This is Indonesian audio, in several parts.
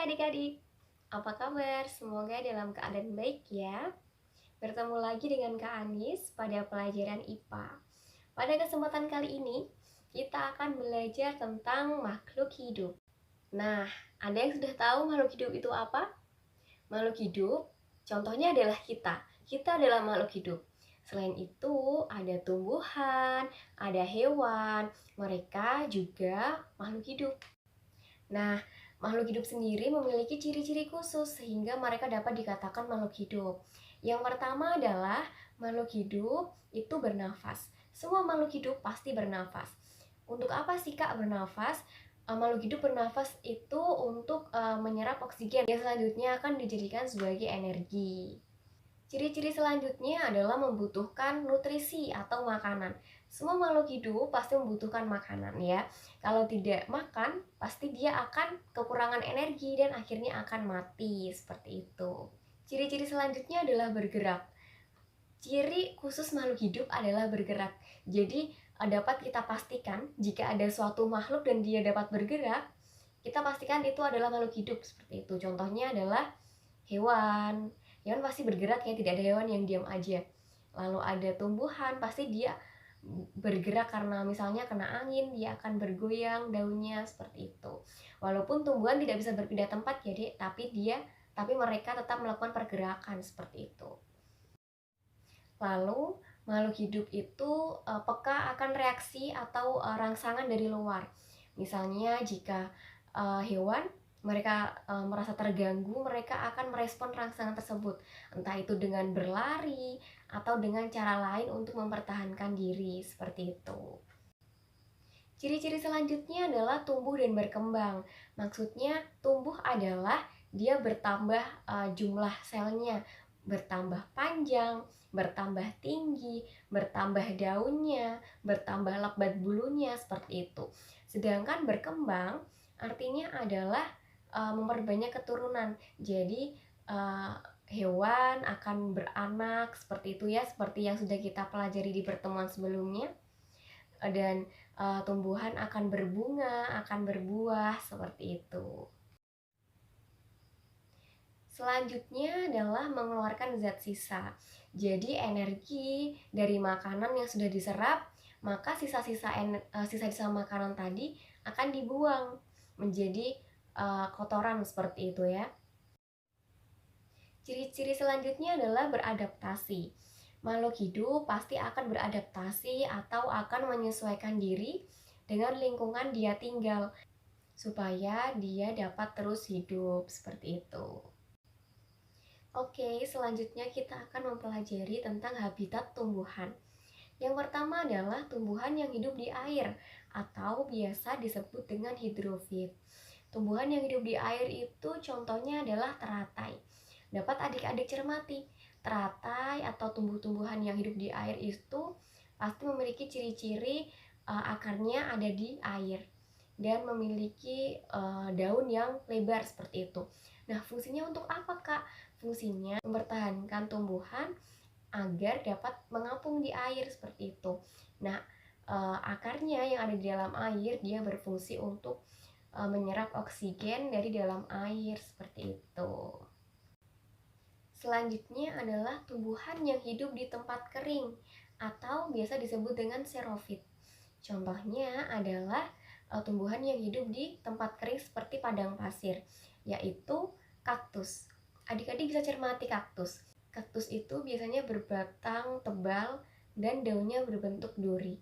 adik-adik, apa kabar? Semoga dalam keadaan baik ya. Bertemu lagi dengan Kak Anis pada pelajaran IPA. Pada kesempatan kali ini, kita akan belajar tentang makhluk hidup. Nah, ada yang sudah tahu makhluk hidup itu apa? Makhluk hidup, contohnya adalah kita. Kita adalah makhluk hidup. Selain itu, ada tumbuhan, ada hewan, mereka juga makhluk hidup. Nah, makhluk hidup sendiri memiliki ciri-ciri khusus sehingga mereka dapat dikatakan makhluk hidup. Yang pertama adalah makhluk hidup itu bernafas. Semua makhluk hidup pasti bernafas. Untuk apa sih Kak bernafas? Makhluk hidup bernafas itu untuk menyerap oksigen yang selanjutnya akan dijadikan sebagai energi. Ciri-ciri selanjutnya adalah membutuhkan nutrisi atau makanan. Semua makhluk hidup pasti membutuhkan makanan ya. Kalau tidak makan, pasti dia akan kekurangan energi dan akhirnya akan mati seperti itu. Ciri-ciri selanjutnya adalah bergerak. Ciri khusus makhluk hidup adalah bergerak. Jadi dapat kita pastikan jika ada suatu makhluk dan dia dapat bergerak, kita pastikan itu adalah makhluk hidup seperti itu. Contohnya adalah hewan. Hewan pasti bergerak ya, tidak ada hewan yang diam aja. Lalu ada tumbuhan, pasti dia bergerak karena misalnya kena angin, dia akan bergoyang daunnya seperti itu. Walaupun tumbuhan tidak bisa berpindah tempat ya, Dek, tapi mereka tetap melakukan pergerakan seperti itu. Lalu makhluk hidup itu peka akan reaksi atau rangsangan dari luar. Misalnya jika hewan mereka merasa terganggu, mereka akan merespon rangsangan tersebut, entah itu dengan berlari atau dengan cara lain untuk mempertahankan diri seperti itu. Ciri-ciri selanjutnya adalah tumbuh dan berkembang. Maksudnya tumbuh adalah dia bertambah jumlah selnya, bertambah panjang, bertambah tinggi, bertambah daunnya, bertambah lebat bulunya seperti itu. Sedangkan berkembang artinya adalah memperbanyak keturunan. Jadi hewan akan beranak seperti itu ya, seperti yang sudah kita pelajari di pertemuan sebelumnya. Dan tumbuhan akan berbunga, akan berbuah seperti itu. Selanjutnya adalah mengeluarkan zat sisa. Jadi energi dari makanan yang sudah diserap, maka sisa-sisa makanan tadi akan dibuang menjadi kotoran seperti itu ya. Ciri-ciri selanjutnya adalah beradaptasi. Makhluk hidup pasti akan beradaptasi atau akan menyesuaikan diri dengan lingkungan dia tinggal supaya dia dapat terus hidup seperti itu. Oke, selanjutnya kita akan mempelajari tentang habitat tumbuhan. Yang pertama adalah tumbuhan yang hidup di air atau biasa disebut dengan hidrofit. Tumbuhan yang hidup di air itu contohnya adalah teratai. Dapat adik-adik cermati, teratai atau tumbuh-tumbuhan yang hidup di air itu pasti memiliki ciri-ciri akarnya ada di air dan memiliki daun yang lebar seperti itu. Nah, fungsinya untuk apa, Kak? Fungsinya mempertahankan tumbuhan agar dapat mengapung di air seperti itu. Nah, akarnya yang ada di dalam air dia berfungsi untuk menyerap oksigen dari dalam air seperti itu. Selanjutnya adalah tumbuhan yang hidup di tempat kering atau biasa disebut dengan xerofit. Contohnya adalah tumbuhan yang hidup di tempat kering seperti padang pasir, yaitu kaktus. Adik-adik bisa cermati kaktus. Kaktus itu biasanya berbatang tebal dan daunnya berbentuk duri.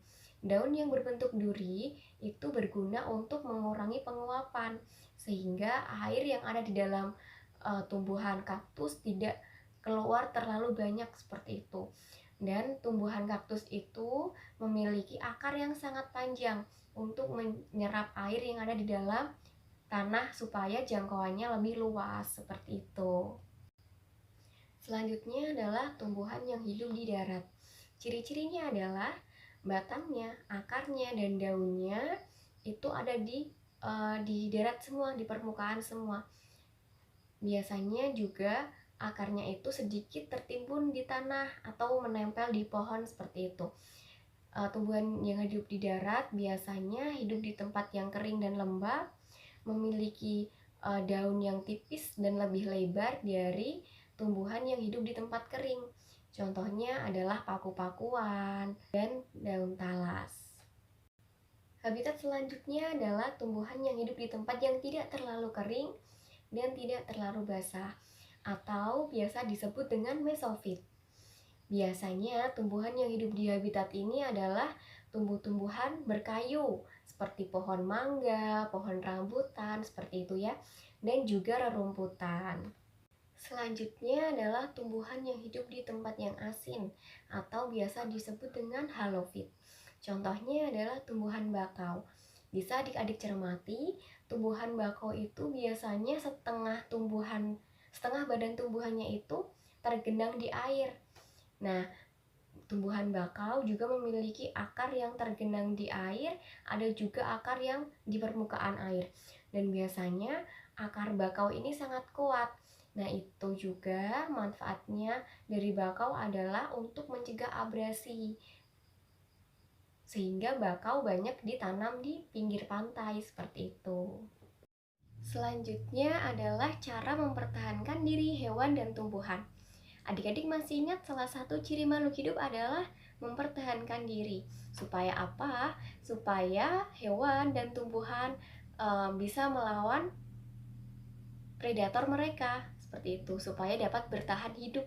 Daun yang berbentuk duri itu berguna untuk mengurangi penguapan sehingga air yang ada di dalam tumbuhan kaktus tidak keluar terlalu banyak seperti itu. Dan tumbuhan kaktus itu memiliki akar yang sangat panjang untuk menyerap air yang ada di dalam tanah supaya jangkauannya lebih luas seperti itu. Selanjutnya adalah tumbuhan yang hidup di darat. Ciri-cirinya adalah batangnya, akarnya, dan daunnya itu ada di darat semua, di permukaan semua. Biasanya juga akarnya itu sedikit tertimbun di tanah atau menempel di pohon seperti itu. Tumbuhan yang hidup di darat biasanya hidup di tempat yang kering dan lembab, memiliki daun yang tipis dan lebih lebar dari tumbuhan yang hidup di tempat kering. Contohnya adalah paku-pakuan dan daun talas. Habitat selanjutnya adalah tumbuhan yang hidup di tempat yang tidak terlalu kering dan tidak terlalu basah, atau biasa disebut dengan mesofit. Biasanya tumbuhan yang hidup di habitat ini adalah tumbuh-tumbuhan berkayu seperti pohon mangga, pohon rambutan, seperti itu ya, dan juga rerumputan. Selanjutnya adalah tumbuhan yang hidup di tempat yang asin atau biasa disebut dengan halofit. Contohnya adalah tumbuhan bakau. Bisa adik-adik cermati, tumbuhan bakau itu biasanya setengah badan tumbuhannya itu tergenang di air. Nah, tumbuhan bakau juga memiliki akar yang tergenang di air, ada juga akar yang di permukaan air. Dan biasanya akar bakau ini sangat kuat. Nah, itu juga manfaatnya dari bakau adalah untuk mencegah abrasi. Sehingga bakau banyak ditanam di pinggir pantai seperti itu. Selanjutnya adalah cara mempertahankan diri hewan dan tumbuhan. Adik-adik masih ingat salah satu ciri makhluk hidup adalah mempertahankan diri. Supaya apa? Supaya hewan dan tumbuhan bisa melawan predator mereka. Seperti itu, supaya dapat bertahan hidup.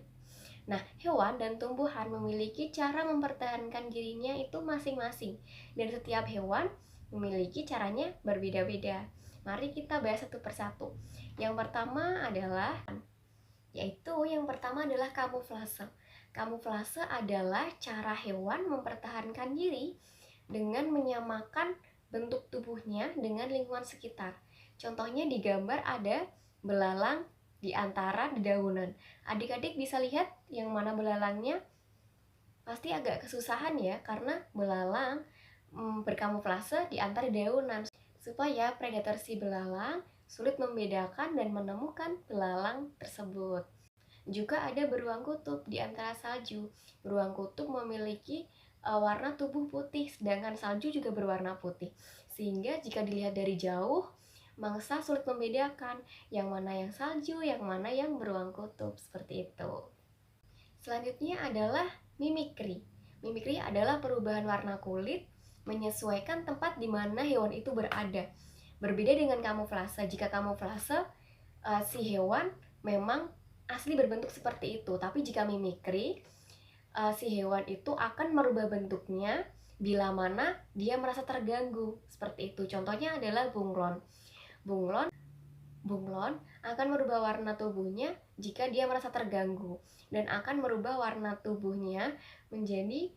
Nah, hewan dan tumbuhan memiliki cara mempertahankan dirinya itu masing-masing. Dan setiap hewan memiliki caranya berbeda-beda. Mari kita bahas satu persatu. Yang pertama adalah kamuflase. Kamuflase adalah cara hewan mempertahankan diri dengan menyamakan bentuk tubuhnya dengan lingkungan sekitar. Contohnya di gambar ada belalang di antara dedaunan. Adik-adik bisa lihat yang mana belalangnya? Pasti agak kesusahan ya, karena belalang berkamuflase di antara dedaunan supaya predator si belalang sulit membedakan dan menemukan belalang tersebut. Juga ada beruang kutub di antara salju. Beruang kutub memiliki warna tubuh putih, sedangkan salju juga berwarna putih. Sehingga jika dilihat dari jauh, mangsa sulit membedakan yang mana yang salju, yang mana yang beruang kutub, seperti itu. Selanjutnya adalah mimikri. Mimikri adalah perubahan warna kulit menyesuaikan tempat di mana hewan itu berada. Berbeda dengan kamuflase. Jika kamuflase, si hewan memang asli berbentuk seperti itu, tapi jika mimikri, si hewan itu akan merubah bentuknya bila mana dia merasa terganggu, seperti itu. Contohnya adalah bunglon. Bunglon akan merubah warna tubuhnya jika dia merasa terganggu, dan akan merubah warna tubuhnya menjadi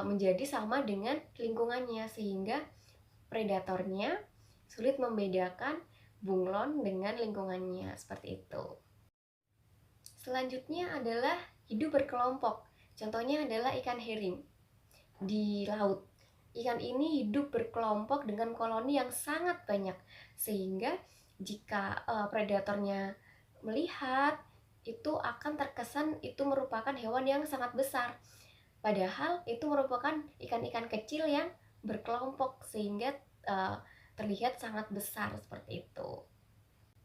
menjadi sama dengan lingkungannya, sehingga predatornya sulit membedakan bunglon dengan lingkungannya, seperti itu. Selanjutnya adalah hidup berkelompok. Contohnya adalah ikan herring di laut. Ikan ini hidup berkelompok dengan koloni yang sangat banyak, sehingga jika predatornya melihat, itu akan terkesan itu merupakan hewan yang sangat besar. Padahal itu merupakan ikan-ikan kecil yang berkelompok, sehingga terlihat sangat besar seperti itu.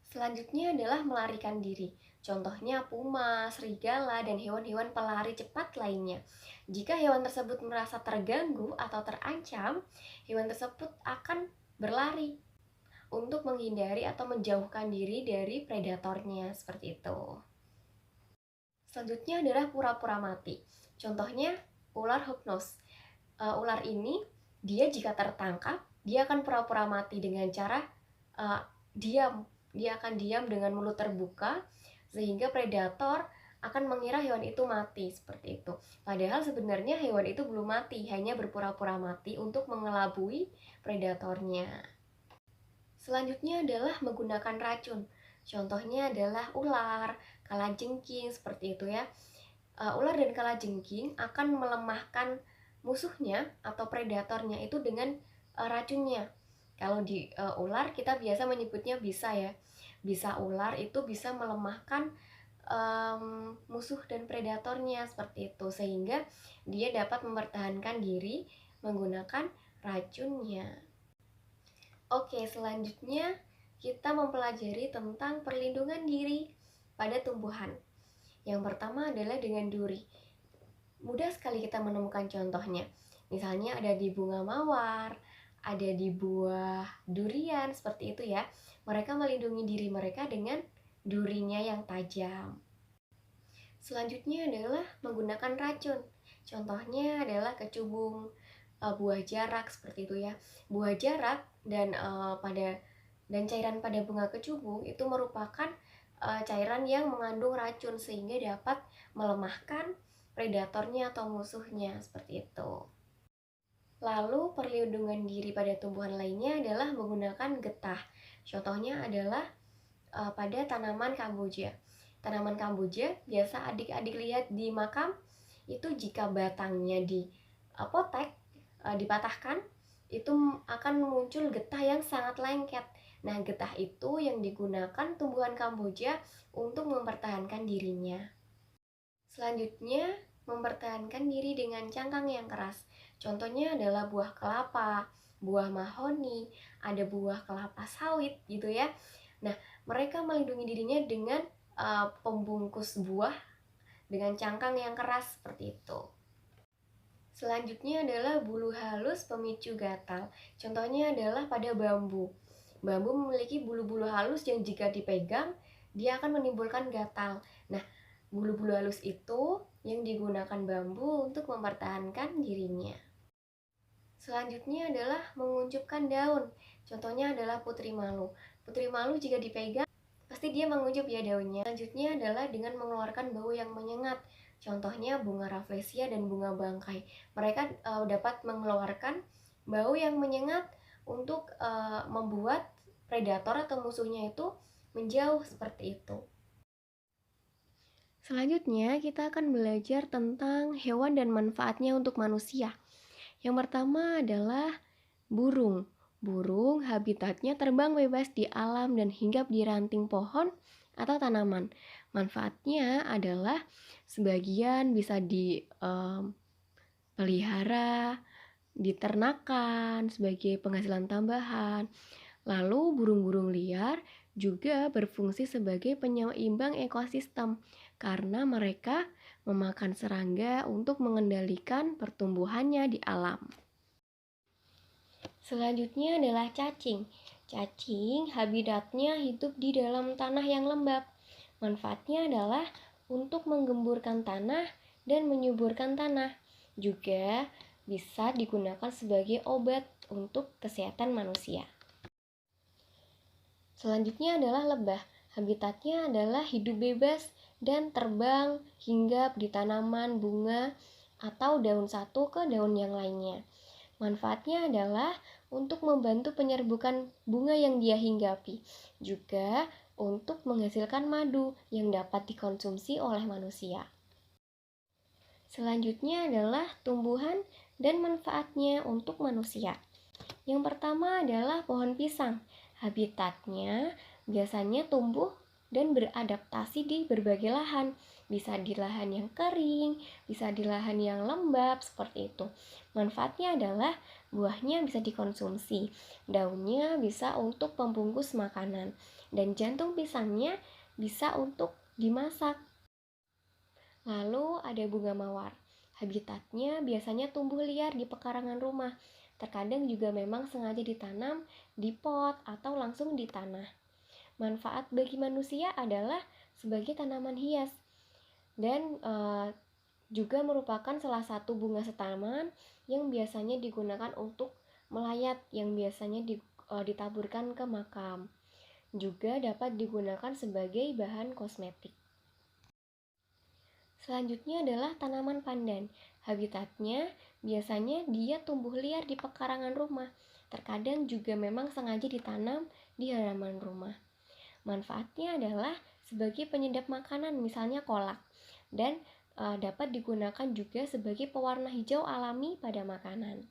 Selanjutnya adalah melarikan diri. Contohnya puma, serigala, dan hewan-hewan pelari cepat lainnya. Jika hewan tersebut merasa terganggu atau terancam, hewan tersebut akan berlari untuk menghindari atau menjauhkan diri dari predatornya, seperti itu. Selanjutnya adalah pura-pura mati. Contohnya ular hognose. Ular ini, dia jika tertangkap, dia akan pura-pura mati dengan cara diam. Dia akan diam dengan mulut terbuka, sehingga predator akan mengira hewan itu mati, seperti itu. Padahal sebenarnya hewan itu belum mati, hanya berpura-pura mati untuk mengelabui predatornya. Selanjutnya adalah menggunakan racun. Contohnya adalah ular, kalajengking, seperti itu ya. Ular dan kalajengking akan melemahkan musuhnya atau predatornya itu dengan racunnya. Kalau di ular kita biasa menyebutnya bisa ya. Bisa ular itu bisa melemahkan musuh dan predatornya, seperti itu, sehingga dia dapat mempertahankan diri menggunakan racunnya. Oke, selanjutnya kita mempelajari tentang perlindungan diri pada tumbuhan. Yang pertama adalah dengan duri. Mudah sekali kita menemukan contohnya. Misalnya ada di bunga mawar, ada di buah durian, seperti itu ya. Mereka melindungi diri mereka dengan durinya yang tajam. Selanjutnya adalah menggunakan racun. Contohnya adalah kecubung, buah jarak, seperti itu ya. Buah jarak dan cairan pada bunga kecubung itu merupakan cairan yang mengandung racun sehingga dapat melemahkan predatornya atau musuhnya, seperti itu. Lalu perlindungan diri pada tumbuhan lainnya adalah menggunakan getah. Contohnya adalah pada tanaman Kamboja. Tanaman Kamboja biasa adik-adik lihat di makam itu, jika batangnya dipotek, dipatahkan, itu akan muncul getah yang sangat lengket. Nah, getah itu yang digunakan tumbuhan Kamboja untuk mempertahankan dirinya. Selanjutnya, mempertahankan diri dengan cangkang yang keras. Contohnya adalah buah kelapa, buah mahoni, ada buah kelapa sawit gitu ya. Nah, mereka melindungi dirinya dengan pembungkus buah dengan cangkang yang keras, seperti itu. Selanjutnya adalah bulu halus pemicu gatal. Contohnya adalah pada bambu. Bambu memiliki bulu-bulu halus yang jika dipegang, dia akan menimbulkan gatal. Nah, bulu-bulu halus itu yang digunakan bambu untuk mempertahankan dirinya. Selanjutnya adalah menguncupkan daun. Contohnya adalah putri malu. Putri malu jika dipegang, pasti dia menguncup ya daunnya. Selanjutnya adalah dengan mengeluarkan bau yang menyengat. Contohnya bunga rafflesia dan bunga bangkai. Mereka dapat mengeluarkan bau yang menyengat untuk membuat predator atau musuhnya itu menjauh, seperti itu. Selanjutnya kita akan belajar tentang hewan dan manfaatnya untuk manusia. Yang pertama adalah burung. Burung habitatnya terbang bebas di alam dan hinggap di ranting pohon atau tanaman. Manfaatnya adalah sebagian bisa dipelihara, diternakan sebagai penghasilan tambahan. Lalu burung-burung liar juga berfungsi sebagai penyeimbang ekosistem karena mereka memakan serangga untuk mengendalikan pertumbuhannya di alam. Selanjutnya adalah cacing. Cacing habitatnya hidup di dalam tanah yang lembab. Manfaatnya adalah untuk menggemburkan tanah dan menyuburkan tanah. Juga bisa digunakan sebagai obat untuk kesehatan manusia. Selanjutnya adalah lebah. Habitatnya adalah hidup bebas dan terbang hinggap di tanaman, bunga, atau daun satu ke daun yang lainnya. Manfaatnya adalah untuk membantu penyerbukan bunga yang dia hinggapi, juga untuk menghasilkan madu yang dapat dikonsumsi oleh manusia. Selanjutnya adalah tumbuhan dan manfaatnya untuk manusia. Yang pertama adalah pohon pisang. Habitatnya biasanya tumbuh dan beradaptasi di berbagai lahan. Bisa di lahan yang kering, bisa di lahan yang lembab, seperti itu. Manfaatnya adalah buahnya bisa dikonsumsi, daunnya bisa untuk pembungkus makanan, dan jantung pisangnya bisa untuk dimasak. Lalu ada bunga mawar. Habitatnya biasanya tumbuh liar di pekarangan rumah. Terkadang juga memang sengaja ditanam di pot atau langsung di tanah. Manfaat bagi manusia adalah sebagai tanaman hias dan juga merupakan salah satu bunga setaman yang biasanya digunakan untuk melayat, yang biasanya ditaburkan ke makam. Juga dapat digunakan sebagai bahan kosmetik. Selanjutnya adalah tanaman pandan. Habitatnya biasanya dia tumbuh liar di pekarangan rumah. Terkadang juga memang sengaja ditanam di halaman rumah. Manfaatnya adalah sebagai penyedap makanan, misalnya kolak, dan dapat digunakan juga sebagai pewarna hijau alami pada makanan.